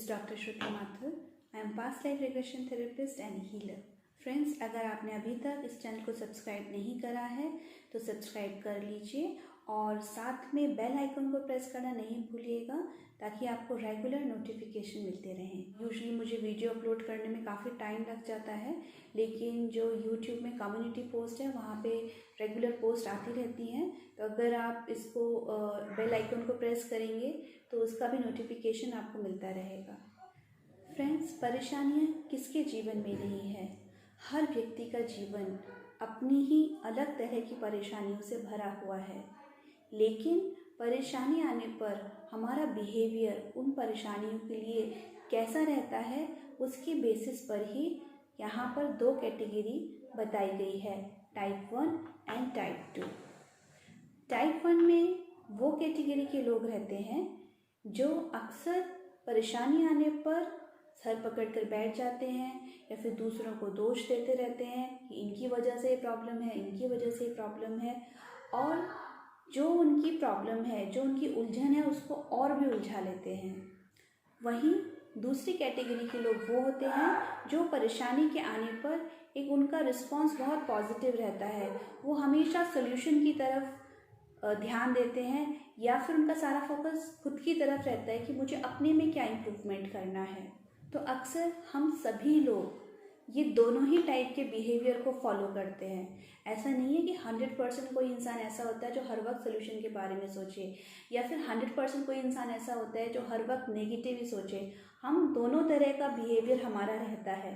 is Dr. Shruti Mathur. I am past life regression therapist and healer. Friends, अगर आपने अभी तक इस चैनल को सब्सक्राइब नहीं करा है तो सब्सक्राइब कर लीजिए और साथ में बेल आइकन को प्रेस करना नहीं भूलिएगा ताकि आपको रेगुलर नोटिफिकेशन मिलते रहें। यूजुअली मुझे वीडियो अपलोड करने में काफ़ी टाइम लग जाता है, लेकिन जो यूट्यूब में कम्युनिटी पोस्ट है वहाँ पे रेगुलर पोस्ट आती रहती हैं। तो अगर आप इसको बेल आइकन को प्रेस करेंगे तो उसका भी नोटिफिकेशन आपको मिलता रहेगा। फ्रेंड्स, परेशानियाँ किसके जीवन में नहीं है? हर व्यक्ति का जीवन अपनी ही अलग तरह की परेशानियों से भरा हुआ है, लेकिन परेशानी आने पर हमारा बिहेवियर उन परेशानियों के लिए कैसा रहता है उसके बेसिस पर ही यहाँ पर दो कैटेगरी बताई गई है, टाइप 1 एंड टाइप 2। टाइप 1 में वो कैटेगरी के लोग रहते हैं जो अक्सर परेशानी आने पर सर पकड़कर बैठ जाते हैं या फिर दूसरों को दोष देते रहते हैं कि इनकी वजह से प्रॉब्लम है, इनकी वजह से प्रॉब्लम है, और जो उनकी प्रॉब्लम है, जो उनकी उलझन है, उसको और भी उलझा लेते हैं। वहीं दूसरी कैटेगरी के लोग वो होते हैं जो परेशानी के आने पर एक उनका रिस्पॉन्स बहुत पॉजिटिव रहता है, वो हमेशा सोल्यूशन की तरफ ध्यान देते हैं या फिर उनका सारा फोकस खुद की तरफ रहता है कि मुझे अपने में क्या इम्प्रूवमेंट करना है। तो अक्सर हम सभी लोग ये दोनों ही टाइप के बिहेवियर को फॉलो करते हैं। ऐसा नहीं है कि 100% कोई इंसान ऐसा होता है जो हर वक्त सोल्यूशन के बारे में सोचे, या फिर 100% कोई इंसान ऐसा होता है जो हर वक्त नेगेटिव ही सोचे। हम दोनों तरह का बिहेवियर हमारा रहता है,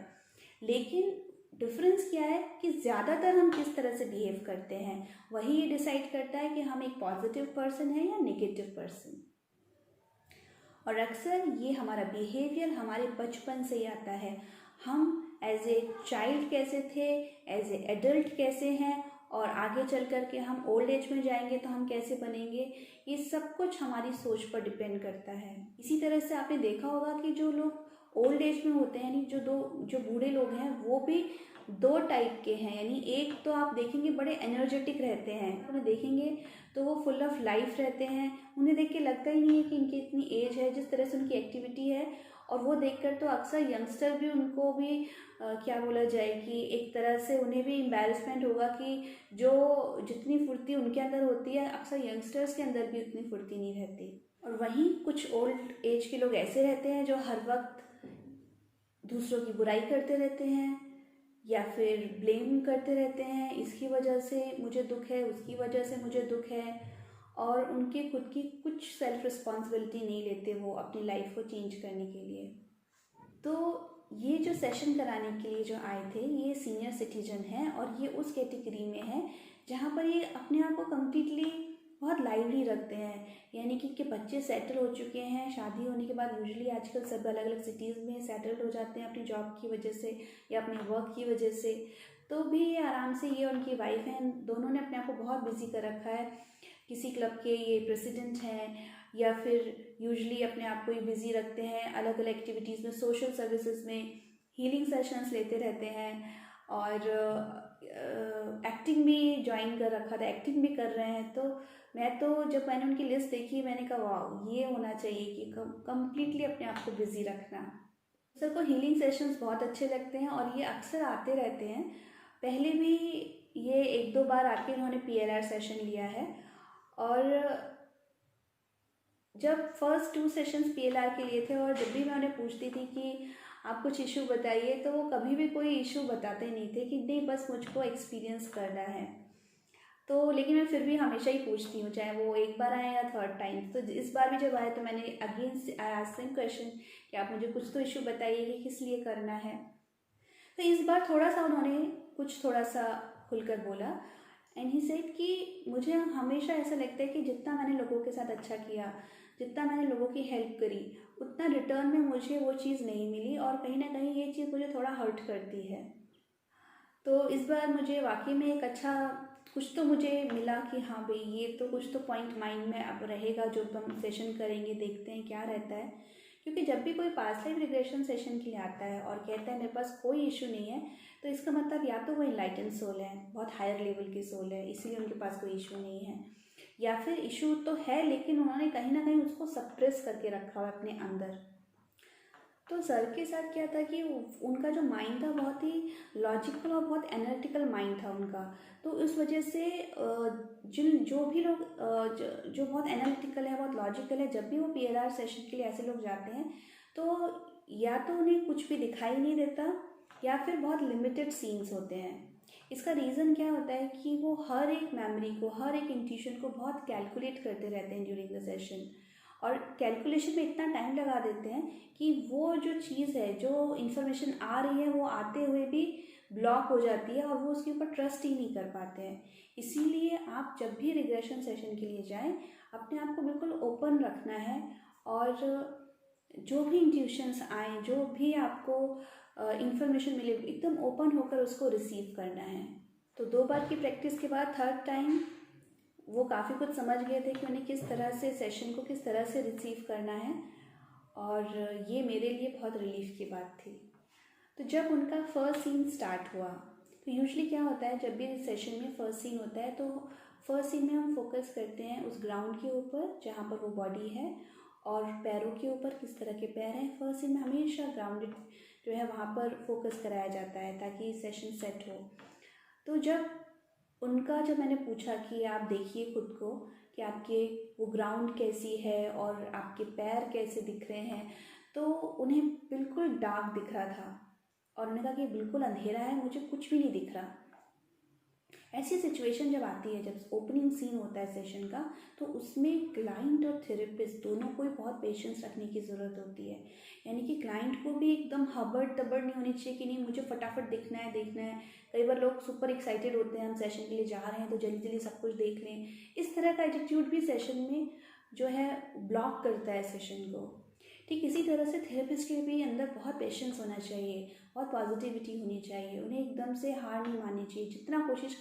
लेकिन डिफरेंस क्या है कि ज़्यादातर हम किस तरह से बिहेव करते हैं वही ये डिसाइड करता है कि हम एक पॉजिटिव पर्सन है या नेगेटिव पर्सन। और अक्सर ये हमारा बिहेवियर हमारे बचपन से ही आता है। हम एज ए चाइल्ड कैसे थे, एज ए एडल्ट कैसे हैं, और आगे चल कर के हम ओल्ड एज में जाएंगे तो हम कैसे बनेंगे, ये सब कुछ हमारी सोच पर डिपेंड करता है। इसी तरह से आपने देखा होगा कि जो लोग ओल्ड एज में होते हैं, यानी जो बूढ़े लोग हैं, वो भी दो टाइप के हैं। यानी एक तो आप देखेंगे बड़े एनर्जेटिक रहते हैं, उन्हें देखेंगे तो वो फुल ऑफ लाइफ रहते हैं, उन्हें देख के लगता ही नहीं है कि इनकी इतनी एज है, जिस तरह से उनकी एक्टिविटी है। और वो देखकर तो अक्सर यंगस्टर भी उनको भी क्या बोला जाए कि एक तरह से उन्हें भी एम्बैरेसमेंट होगा कि जो जितनी फुर्ती उनके अंदर होती है अक्सर यंगस्टर्स के अंदर भी उतनी फुर्ती नहीं रहती। और वहीं कुछ ओल्ड एज के लोग ऐसे रहते हैं जो हर वक्त दूसरों की बुराई करते रहते हैं या फिर ब्लेम करते रहते हैं, इसकी वजह से मुझे दुख है, उसकी वजह से मुझे दुख है, और उनके खुद की कुछ सेल्फ रिस्पॉन्सिबिलिटी नहीं लेते वो अपनी लाइफ को चेंज करने के लिए। तो ये जो सेशन कराने के लिए जो आए थे ये सीनियर सिटीजन हैं, और ये उस कैटेगरी में है जहाँ पर ये अपने आप को कम्प्लीटली बहुत लाइवली रखते हैं। यानी कि बच्चे सेटल हो चुके हैं, शादी होने के बाद यूजुअली आजकल सब अलग अलग सिटीज़ में सेटल्ड हो जाते हैं अपनी जॉब की वजह से या अपने वर्क की वजह से। तो भी ये आराम से, ये उनकी वाइफ हैं, दोनों ने अपने आप को बहुत बिजी कर रखा है। किसी क्लब के ये प्रेसिडेंट हैं या फिर यूजुअली अपने आप को ही बिजी रखते हैं अलग अलग एक्टिविटीज़ में, सोशल सर्विसेज में, हीलिंग सेशंस लेते रहते हैं, और एक्टिंग भी ज्वाइन कर रखा था, एक्टिंग भी कर रहे हैं। तो जब मैंने उनकी लिस्ट देखी मैंने कहा वाह, ये होना चाहिए कि कम्प्लीटली अपने आप को बिजी रखना। सर को हीलिंग सेशंस बहुत अच्छे लगते हैं और ये अक्सर आते रहते हैं। पहले भी ये 1-2 बार आके इन्होंने PLR सेशन लिया है, और जब फर्स्ट 2 सेशंस PLR के लिए थे और जब भी मैं उन्हें पूछती थी कि आप कुछ इशू बताइए तो वो कभी भी कोई इशू बताते नहीं थे कि नहीं बस मुझको एक्सपीरियंस करना है। तो लेकिन मैं फिर भी हमेशा ही पूछती हूँ, चाहे वो एक बार आए या थर्ड टाइम। तो इस बार भी जब आए तो मैंने अगेन आस्क्ड क्वेश्चन कि आप मुझे कुछ तो इशू बताइए कि किस लिए करना है। तो इस बार थोड़ा सा उन्होंने कुछ थोड़ा सा खुलकर बोला, एंड ही सेड कि मुझे हमेशा ऐसा लगता है कि जितना मैंने लोगों के साथ अच्छा किया, जितना मैंने लोगों की हेल्प करी, उतना रिटर्न में मुझे वो चीज़ नहीं मिली, और कहीं ना कहीं ये चीज़ मुझे थोड़ा हर्ट करती है। तो इस बार मुझे वाकई में एक अच्छा कुछ तो मुझे मिला कि हाँ भाई, ये तो कुछ तो पॉइंट माइंड में अब रहेगा। जो हम सेशन करेंगे देखते हैं क्या रहता है, क्योंकि जब भी कोई पास्ट लाइफ रिग्रेशन सेशन के लिए आता है और कहता है मेरे पास कोई इशू नहीं है, तो इसका मतलब या तो वो इनलाइटेंड सोल है, बहुत हायर लेवल की सोल है, इसीलिए उनके पास कोई इशू नहीं है, या फिर इशू तो है लेकिन उन्होंने कहीं ना कहीं उसको सप्रेस करके रखा हुआ है अपने अंदर। तो सर के साथ क्या था कि उनका जो माइंड था बहुत ही लॉजिकल और बहुत एनालिटिकल माइंड था उनका। तो इस वजह से जिन जो भी लोग जो बहुत एनालिटिकल है, बहुत लॉजिकल है, जब भी वो PLR सेशन के लिए ऐसे लोग जाते हैं तो या तो उन्हें कुछ भी दिखाई नहीं देता या फिर बहुत लिमिटेड सीन्स होते हैं। इसका रीज़न क्या होता है कि वो हर एक मेमोरी को, हर एक इंट्यूशन को बहुत कैलकुलेट करते रहते हैं ड्यूरिंग द सेशन, और कैलकुलेशन में इतना टाइम लगा देते हैं कि वो जो चीज़ है, जो इन्फॉर्मेशन आ रही है, वो आते हुए भी ब्लॉक हो जाती है और वो उसके ऊपर ट्रस्ट ही नहीं कर पाते हैं। इसीलिए आप जब भी रिग्रेशन सेशन के लिए जाएं, अपने आप को बिल्कुल ओपन रखना है और जो भी इंट्यूशंस आए, जो भी आपको इंफॉर्मेशन मिले, एकदम ओपन होकर उसको रिसीव करना है। तो 2 बार की प्रैक्टिस के बाद थर्ड टाइम वो काफ़ी कुछ समझ गए थे कि उन्हें किस तरह से सेशन को किस तरह से रिसीव करना है, और ये मेरे लिए बहुत रिलीफ की बात थी। तो जब उनका फर्स्ट सीन स्टार्ट हुआ, तो यूजुअली क्या होता है जब भी सेशन में फर्स्ट सीन होता है तो फर्स्ट सीन में हम फोकस करते हैं उस ग्राउंड के ऊपर जहाँ पर वो बॉडी है, और पैरों के ऊपर किस तरह के पैर हैं। फर्स्ट सीन में हमेशा ग्राउंडेड जो है वहाँ पर फोकस कराया जाता है ताकि सेशन सेट हो। तो जब मैंने पूछा कि आप देखिए खुद को कि आपके वो ग्राउंड कैसी है और आपके पैर कैसे दिख रहे हैं, तो उन्हें बिल्कुल डार्क दिख रहा था और उन्होंने कहा कि बिल्कुल अंधेरा है, मुझे कुछ भी नहीं दिख रहा। ऐसी सिचुएशन जब आती है, जब ओपनिंग सीन होता है सेशन का, तो उसमें क्लाइंट और थेरेपिस्ट दोनों को ही बहुत पेशेंस रखने की ज़रूरत होती है। यानी कि क्लाइंट को भी एकदम हबड़ तबड़ नहीं होनी चाहिए कि नहीं मुझे फटाफट देखना है। कई बार लोग सुपर एक्साइटेड होते हैं, हम सेशन के लिए जा रहे हैं तो जल्दी जल्दी सब कुछ देख लें। इस तरह का एटीट्यूड भी सेशन में जो है ब्लॉक करता है सेशन को। ठीक इसी तरह से थेरेपिस्ट के भी अंदर बहुत पेशेंस होना चाहिए, बहुत पॉजिटिविटी होनी चाहिए। उन्हें एकदम से हार नहीं माननी चाहिए, जितना कोशिश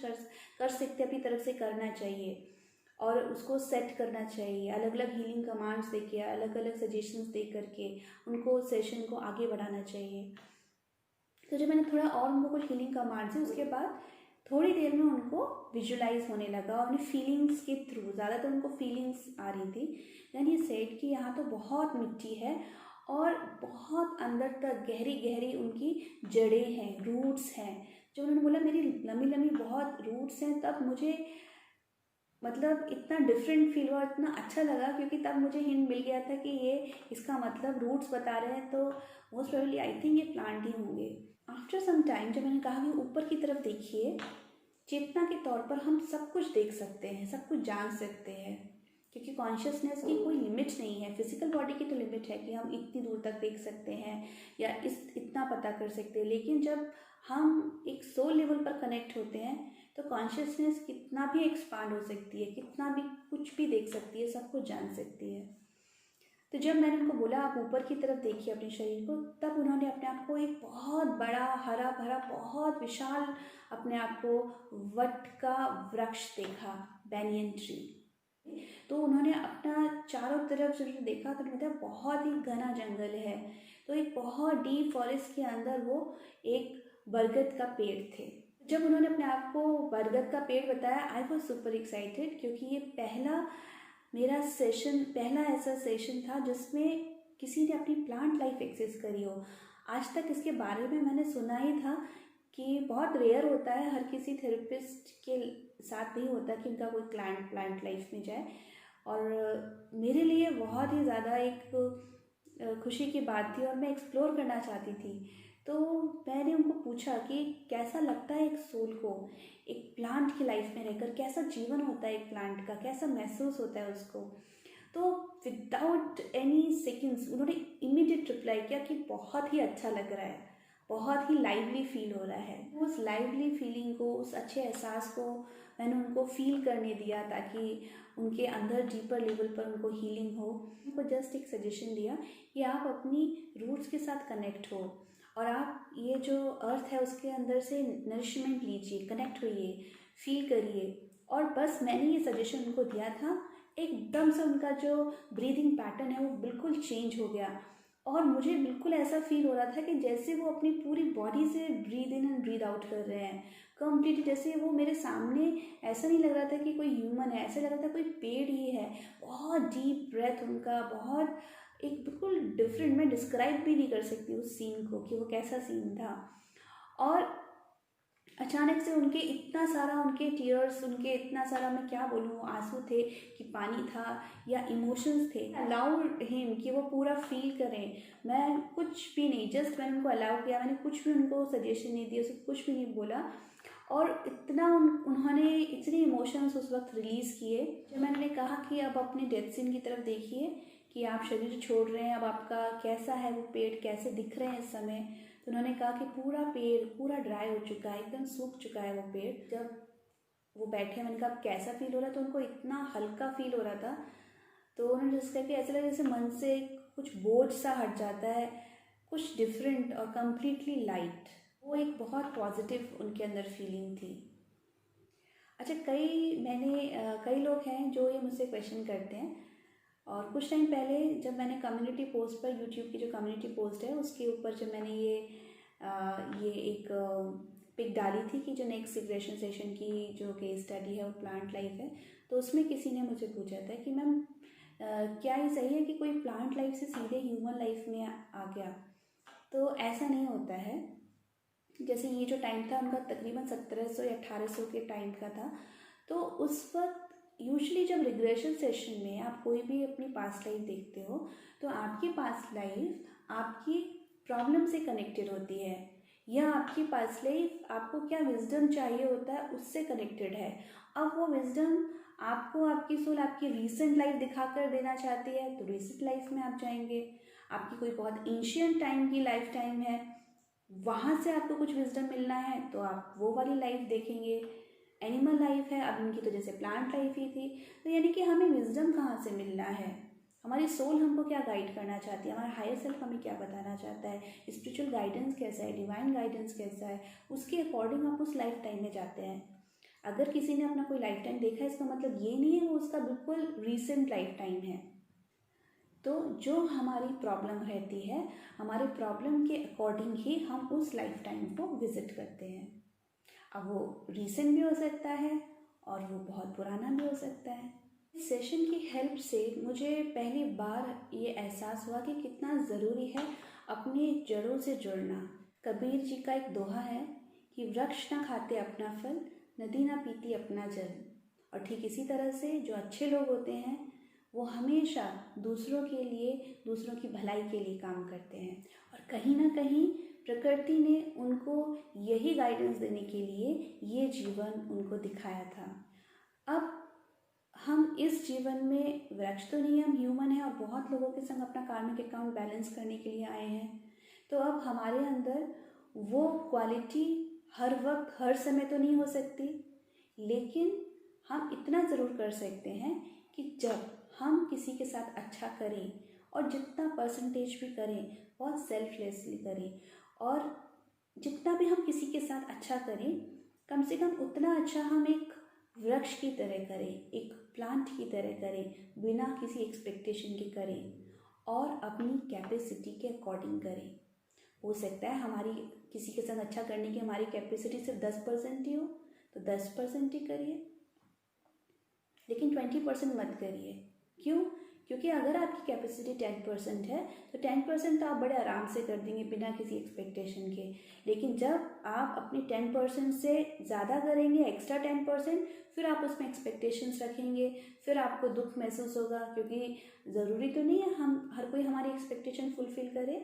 कर सकते अपनी तरफ से करना चाहिए और उसको सेट करना चाहिए। अलग अलग हीलिंग कमांड्स देके, अलग अलग सजेशंस दे करके उनको सेशन को आगे बढ़ाना चाहिए। तो जब मैंने थोड़ा और उनको कुछ हीलिंग कमांड्स दी, उसके बाद थोड़ी देर में उनको विजुलाइज होने लगा और अपनी फीलिंग्स के थ्रू, ज़्यादातर उनको फीलिंग्स आ रही थी। यानी सेड कि यहाँ तो बहुत मिट्टी है और बहुत अंदर तक गहरी गहरी उनकी जड़ें हैं, रूट्स हैं। जब उन्होंने बोला मेरी लंबी लंबी बहुत रूट्स हैं, तब मुझे मतलब इतना डिफरेंट फील हुआ, इतना अच्छा लगा, क्योंकि तब मुझे हिंट मिल गया था कि ये इसका मतलब रूट्स बता रहे हैं, तो मोस्ट प्रोबेबली आई थिंक ये प्लांट ही होंगे। आफ्टर सम टाइम जब मैंने कहा कि ऊपर की तरफ देखिए, चेतना के तौर पर हम सब कुछ देख सकते हैं, सब कुछ जान सकते हैं, क्योंकि कॉन्शियसनेस की कोई लिमिट नहीं है। फिजिकल बॉडी की तो लिमिट है कि हम इतनी दूर तक देख सकते हैं या इतना पता कर सकते हैं, लेकिन जब हम एक सोल लेवल पर कनेक्ट होते हैं तो कॉन्शियसनेस कितना भी एक्सपांड हो सकती है, कितना भी कुछ भी देख सकती है, सब कुछ जान सकती है। तो जब मैंने उनको बोला आप ऊपर की तरफ देखिए अपने शरीर को, तब उन्होंने अपने आप को एक बहुत बड़ा हरा भरा बहुत विशाल अपने आप को वट का वृक्ष देखा, बैनियन ट्री। तो उन्होंने अपना चारों तरफ जब देखा तो उन्होंने बताया बहुत ही घना जंगल है। तो एक बहुत डीप फॉरेस्ट के अंदर वो एक बरगद का पेड़ थे। जब उन्होंने अपने आप को बरगद का पेड़ बताया, आई वॉज सुपर एक्साइटेड, क्योंकि ये पहला ऐसा सेशन था जिसमें किसी ने अपनी प्लांट लाइफ एक्सेस करी हो। आज तक इसके बारे में मैंने सुना ही था कि बहुत रेयर होता है, हर किसी थेरेपिस्ट के साथ नहीं होता कि उनका कोई प्लांट लाइफ में जाए, और मेरे लिए बहुत ही ज़्यादा एक खुशी की बात थी और मैं एक्सप्लोर करना चाहती थी। तो मैंने उनको पूछा कि कैसा लगता है एक सोल को एक प्लांट की लाइफ में रहकर, कैसा जीवन होता है एक प्लांट का, कैसा महसूस होता है उसको। तो विदाउट एनी सेकेंड्स उन्होंने इमीडिएट रिप्लाई किया कि बहुत ही अच्छा लग रहा है, बहुत ही लाइवली फील हो रहा है। उस लाइवली फीलिंग को, उस अच्छे एहसास को मैंने उनको फील करने दिया ताकि उनके अंदर डीपर लेवल पर उनको हीलिंग हो। उनको जस्ट एक सजेशन दिया कि आप अपनी रूट्स के साथ कनेक्ट हो और आप ये जो अर्थ है उसके अंदर से नरिशमेंट लीजिए, कनेक्ट होइए, फील करिए। और बस मैंने ये सजेशन उनको दिया था, एकदम से उनका जो ब्रीदिंग पैटर्न है वो बिल्कुल चेंज हो गया और मुझे बिल्कुल ऐसा फील हो रहा था कि जैसे वो अपनी पूरी बॉडी से breathe in and breathe out कर रहे हैं कंप्लीटली। जैसे वो मेरे सामने, ऐसा नहीं लग रहा था कि कोई ह्यूमन है, ऐसा लग रहा था कोई पेड़ ही है। बहुत डीप ब्रेथ उनका, बहुत एक बिल्कुल डिफरेंट, मैं डिस्क्राइब भी नहीं कर सकती उस सीन को कि वो कैसा सीन था। और अचानक से उनके इतना सारा, उनके टीयर्स, उनके इतना सारा, मैं क्या बोलूँ, आंसू थे कि पानी था या इमोशंस थे। अलाउड हिम कि वो पूरा फील करें। मैं कुछ भी नहीं, जस्ट मैंने उनको अलाउ किया, मैंने कुछ भी उनको सजेशन नहीं दिया, उसको कुछ भी नहीं बोला। और इतना उन्होंने इतने इमोशंस उस वक्त रिलीज़ किए। जब मैंने कहा कि अब अपने डेथ सीन की तरफ देखिए कि आप शरीर छोड़ रहे हैं, अब आपका कैसा है, वो पेड़ कैसे दिख रहे हैं इस समय, तो उन्होंने कहा कि पूरा पेड़ पूरा ड्राई हो चुका है, एकदम सूख चुका है वो पेड़। जब वो बैठे, मैंने कहा कैसा फील हो रहा है, तो उनको इतना हल्का फील हो रहा था। तो उन्होंने जिस करके ऐसा लगा जैसे मन से कुछ बोझ सा हट जाता है, कुछ डिफरेंट और कम्प्लीटली लाइट। वो एक बहुत पॉजिटिव उनके अंदर फीलिंग थी। अच्छा, कई लोग हैं जो ये मुझसे क्वेश्चन करते हैं। और कुछ टाइम पहले जब मैंने कम्युनिटी पोस्ट पर, यूट्यूब की जो कम्युनिटी पोस्ट है उसके ऊपर जब मैंने ये एक पिक डाली थी कि जो नेक्स्ट रिग्रेशन सेशन की जो केस स्टडी है वो प्लांट लाइफ है, तो उसमें किसी ने मुझे पूछा था कि मैम क्या ये सही है कि कोई प्लांट लाइफ से सीधे ह्यूमन लाइफ में आ गया? तो ऐसा नहीं होता है। जैसे ये जो टाइम था उनका तकरीबन 1700 या 1800 के टाइम का था। तो उस वक्त यूजुअली जब रिग्रेशन सेशन में आप कोई भी अपनी पास्ट लाइफ देखते हो तो आपकी पास्ट लाइफ आपकी प्रॉब्लम से कनेक्टेड होती है, या आपकी पास्ट लाइफ आपको क्या विजडम चाहिए होता है उससे कनेक्टेड है। अब वो विजडम आपको आपकी सोल आपकी रीसेंट लाइफ दिखा कर देना चाहती है तो रीसेंट लाइफ में आप जाएंगे। आपकी कोई बहुत एंशियंट टाइम की लाइफ टाइम है, वहाँ से आपको कुछ विजडम मिलना है तो आप वो वाली लाइफ देखेंगे। एनिमल लाइफ है, अब इनकी तो जैसे प्लांट लाइफ ही थी। तो यानी कि हमें विजडम कहाँ से मिलना है, हमारी सोल हमको क्या गाइड करना चाहती है, हमारा हायर सेल्फ हमें क्या बताना चाहता है, स्पिरिचुअल गाइडेंस कैसा है, डिवाइन गाइडेंस कैसा है, उसके अकॉर्डिंग आप उस लाइफ टाइम में जाते हैं। अगर किसी ने अपना कोई लाइफ टाइम देखा है इसका मतलब ये नहीं है वो उसका बिल्कुल रीसेंट लाइफ टाइम है। तो जो हमारी प्रॉब्लम रहती है, हमारे प्रॉब्लम के अकॉर्डिंग ही हम उस लाइफ टाइम को विजिट करते हैं। अब वो रीसेंट भी हो सकता है और वो बहुत पुराना भी हो सकता है। इस सेशन की हेल्प से मुझे पहली बार ये एहसास हुआ कि कितना ज़रूरी है अपनी जड़ों से जुड़ना। कबीर जी का एक दोहा है कि वृक्ष ना खाते अपना फल, नदी ना पीती अपना जल। और ठीक इसी तरह से जो अच्छे लोग होते हैं वो हमेशा दूसरों के लिए, दूसरों की भलाई के लिए काम करते हैं। और कहीं ना कहीं प्रकृति ने उनको यही गाइडेंस देने के लिए ये जीवन उनको दिखाया था। अब हम इस जीवन में वृक्ष तो नहीं, हम ह्यूमन हैं और बहुत लोगों के संग अपना कार्मिक अकाउंट बैलेंस करने के लिए आए हैं। तो अब हमारे अंदर वो क्वालिटी हर वक्त हर समय तो नहीं हो सकती, लेकिन हम इतना ज़रूर कर सकते हैं कि जब हम किसी के साथ अच्छा करें और जितना परसेंटेज भी करें बहुत सेल्फलेसली करें, और जितना भी हम किसी के साथ अच्छा करें कम से कम उतना अच्छा हम एक वृक्ष की तरह करें, एक प्लांट की तरह करें, बिना किसी एक्सपेक्टेशन के करें और अपनी कैपेसिटी के अकॉर्डिंग करें। हो सकता है हमारी किसी के साथ अच्छा करने की हमारी कैपेसिटी सिर्फ 10% ही हो तो 10% ही करिए, लेकिन 20% मत करिए। क्यों? क्योंकि अगर आपकी कैपेसिटी 10% है तो 10% तो आप बड़े आराम से कर देंगे बिना किसी एक्सपेक्टेशन के। लेकिन जब आप अपनी 10% से ज़्यादा करेंगे, एक्स्ट्रा 10%, फिर आप उसमें एक्सपेक्टेशंस रखेंगे, फिर आपको दुख महसूस होगा, क्योंकि ज़रूरी तो नहीं है हम हर कोई हमारी एक्सपेक्टेशन फुलफ़िल करे।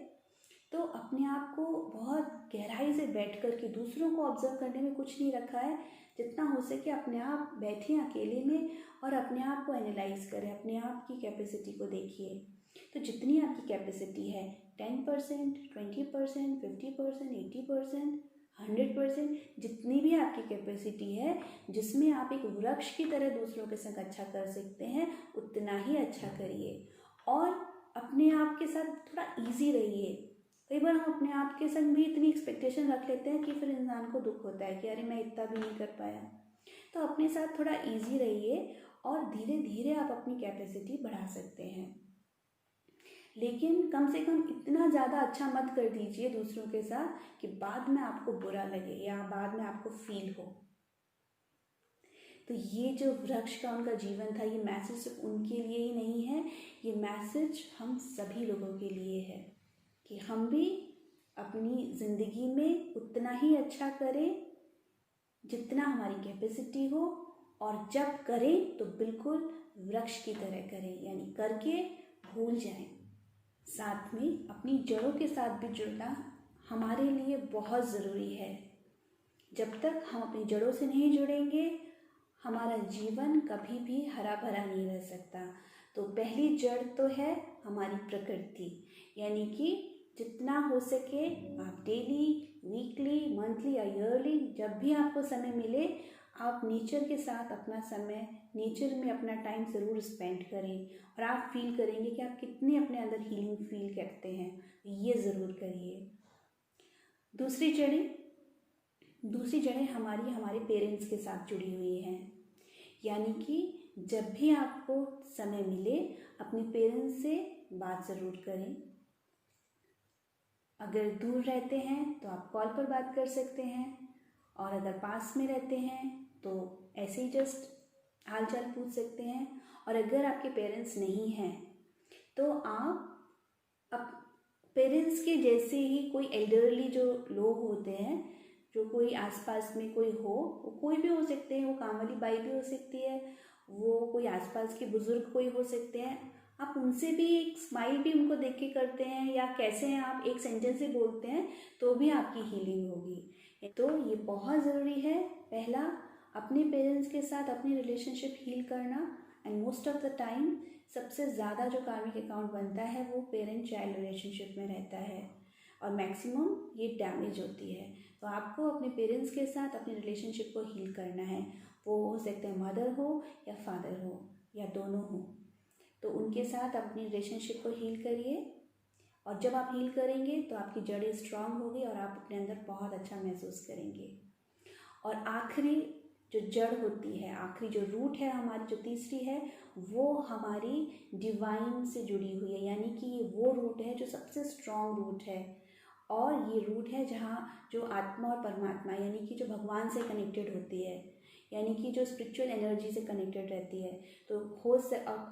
तो अपने आप को बहुत गहराई से बैठ कर के दूसरों को ऑब्जर्व करने में कुछ नहीं रखा है। जितना हो सके अपने आप बैठें अकेले में और अपने आप को एनालाइज करें, अपने आप की कैपेसिटी को देखिए। तो जितनी आपकी कैपेसिटी है 10%, 20%, 50%, 80%, 100%, जितनी भी आपकी कैपेसिटी है जिसमें आप एक वृक्ष की तरह दूसरों के संग अच्छा कर सकते हैं उतना ही अच्छा करिए। और अपने आप के साथ थोड़ा ईजी रहिए। कई बार हम अपने आप के संग भी इतनी एक्सपेक्टेशन रख लेते हैं कि फिर इंसान को दुख होता है कि अरे मैं इतना भी नहीं कर पाया। तो अपने साथ थोड़ा इजी रहिए और धीरे धीरे आप अपनी कैपेसिटी बढ़ा सकते हैं। लेकिन कम से कम इतना ज़्यादा अच्छा मत कर दीजिए दूसरों के साथ कि बाद में आपको बुरा लगे या बाद में आपको फील हो। तो ये जो वृक्ष का उनका जीवन था, ये मैसेज सिर्फ उनके लिए ही नहीं है, ये मैसेज हम सभी लोगों के लिए है कि हम भी अपनी ज़िंदगी में उतना ही अच्छा करें जितना हमारी कैपेसिटी हो, और जब करें तो बिल्कुल वृक्ष की तरह करें, यानी करके भूल जाएं। साथ में अपनी जड़ों के साथ भी जुड़ना हमारे लिए बहुत ज़रूरी है। जब तक हम अपनी जड़ों से नहीं जुड़ेंगे, हमारा जीवन कभी भी हरा भरा नहीं रह सकता। तो पहली जड़ तो है हमारी प्रकृति, यानी कि जितना हो सके आप डेली, वीकली, मंथली या ईयरली, जब भी आपको समय मिले, आप नेचर के साथ अपना समय, नेचर में अपना टाइम ज़रूर स्पेंड करें, और आप फील करेंगे कि आप कितने अपने अंदर हीलिंग फील करते हैं। ये ज़रूर करिए। दूसरी जड़ें हमारे पेरेंट्स के साथ जुड़ी हुई हैं, यानी कि जब भी आपको समय मिले अपने पेरेंट्स से बात ज़रूर करें। अगर दूर रहते हैं तो आप कॉल पर बात कर सकते हैं, और अगर पास में रहते हैं तो ऐसे ही जस्ट हाल चाल पूछ सकते हैं। और अगर आपके पेरेंट्स नहीं हैं तो आप पेरेंट्स के जैसे ही कोई एल्डरली जो लोग होते हैं, जो कोई आसपास में कोई हो, वो कोई भी हो सकते हैं, वो काम वाली बाई भी हो सकती है, वो कोई आसपास के बुजुर्ग कोई हो सकते हैं, आप उनसे भी एक स्माइल भी उनको देख के करते हैं, या कैसे हैं आप एक सेंटेंस से बोलते हैं, तो भी आपकी हीलिंग होगी। तो ये बहुत ज़रूरी है, पहला अपने पेरेंट्स के साथ अपनी रिलेशनशिप हील करना। And most of the time सबसे ज़्यादा जो कार्मिक अकाउंट बनता है वो पेरेंट चाइल्ड रिलेशनशिप में रहता है, और मैक्सिमम ये डैमेज होती है। तो आपको अपने पेरेंट्स के साथ अपनी रिलेशनशिप को हील करना है। वो हो सकते हैं मदर हो या फादर हो या दोनों हो, तो उनके साथ अपनी रिलेशनशिप को हील करिए। और जब आप हील करेंगे तो आपकी जड़ें स्ट्रांग होगी और आप अपने अंदर बहुत अच्छा महसूस करेंगे। और आखिरी जो जड़ होती है, आखिरी जो रूट है हमारी, जो तीसरी है, वो हमारी डिवाइन से जुड़ी हुई है, यानी कि ये वो रूट है जो सबसे स्ट्रांग रूट है। और ये रूट है जहाँ जो आत्मा और परमात्मा, यानी कि जो भगवान से कनेक्टेड होती है, यानी कि जो स्पिरिचुअल एनर्जी से कनेक्टेड रहती है। तो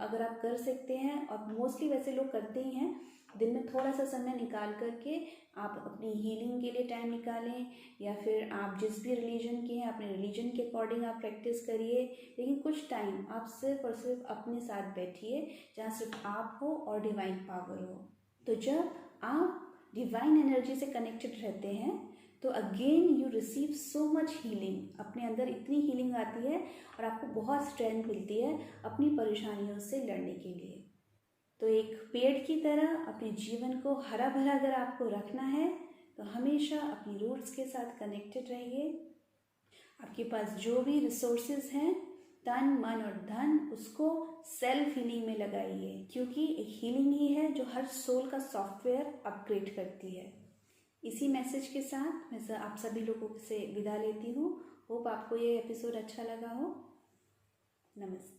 अगर आप कर सकते हैं, और मोस्टली वैसे लोग करते ही हैं, दिन में थोड़ा सा समय निकाल करके आप अपनी हीलिंग के लिए टाइम निकालें, या फिर आप जिस भी रिलीजन के हैं अपने रिलीजन के अकॉर्डिंग आप प्रैक्टिस करिए, लेकिन कुछ टाइम आप सिर्फ और सिर्फ अपने साथ बैठिए, जहाँ सिर्फ आप हो और डिवाइन पावर हो। तो जब आप डिवाइन एनर्जी से कनेक्टेड रहते हैं तो again you receive so much healing, अपने अंदर इतनी हीलिंग आती है और आपको बहुत स्ट्रेंथ मिलती है अपनी परेशानियों से लड़ने के लिए। तो एक पेड़ की तरह अपने जीवन को हरा भरा अगर आपको रखना है तो हमेशा अपनी रूट्स के साथ कनेक्टेड रहिए। आपके पास जो भी रिसोर्सेज हैं, तन मन और धन, उसको सेल्फ हीलिंग में लगाइए, क्योंकि एक हीलिंग ही है जो हर सोल का सॉफ्टवेयर अपग्रेड करती है। इसी मैसेज के साथ मैं आप सभी लोगों से विदा लेती हूँ। होप आपको ये एपिसोड अच्छा लगा हो। नमस्ते।